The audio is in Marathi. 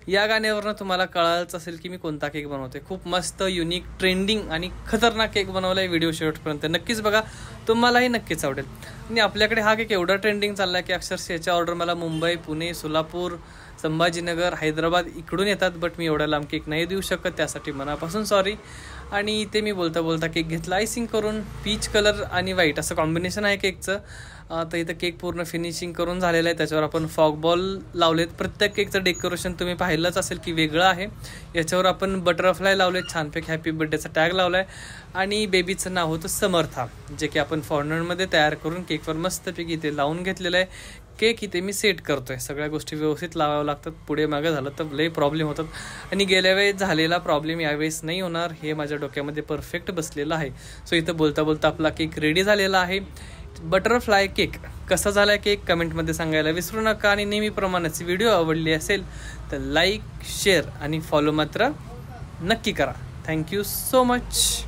या गाण्यावरनं तुम्हाला कळालंच असेल की मी कोणता केक बनवते. खूप मस्त युनिक ट्रेंडिंग आणि खतरनाक केक बनवला आहे. व्हिडिओ शेवटपर्यंत नक्कीच बघा, तुम्हालाही नक्कीच आवडेल. आणि आपल्याकडे हा केक एवढा ट्रेंडिंग चालला आहे की अक्षरशः याच्या ऑर्डर मला मुंबई, पुणे, सोलापूर, संभाजीनगर, हैदराबाद इकडून येतात. बट मी एवढा लांब केक नाही देऊ शकत, त्यासाठी मनापासून सॉरी. आणि इथे मी बोलता बोलता केक घेतला आयसिंग करून. पीच कलर आणि व्हाईट असं कॉम्बिनेशन आहे केकचं. तर इथं केक पूर्ण फिनिशिंग करून झालेलं आहे. त्याच्यावर आपण फॉग बॉल लावलेत. प्रत्येक केकचं डेकोरेशन तुम्ही पाहिलंच असेल की वेगळं आहे. याच्यावर आपण बटरफ्लाय लावलेत, छानपैकी हॅपी बर्थडेचा टॅग लावला आहे. आणि बेबीचं नाव होतं समर्था, जे की आपण फॉर्नरमध्ये तयार करून केकवर मस्तपैकी इथे लावून घेतलेलं आहे. केक इथे मी सेट करतो आहे. सगळ्या गोष्टी व्यवस्थित लावाव्या लागतात. पुढे मागं झालं तर लई प्रॉब्लेम होतात. आणि गेल्या वेळेस झालेला प्रॉब्लेम यावेळेस नाही होणार, हे माझ्या डोक्यामध्ये परफेक्ट बसलेलं आहे. सो इथं बोलता बोलता आपला केक रेडी झालेला आहे. बटरफ्लाय केक कसा झाला आहे केक कमेंटमध्ये सांगायला विसरू नका. आणि नेहमीप्रमाणेच व्हिडिओ आवडली असेल तर लाईक, शेअर आणि फॉलो मात्र नक्की करा. Thank you so much.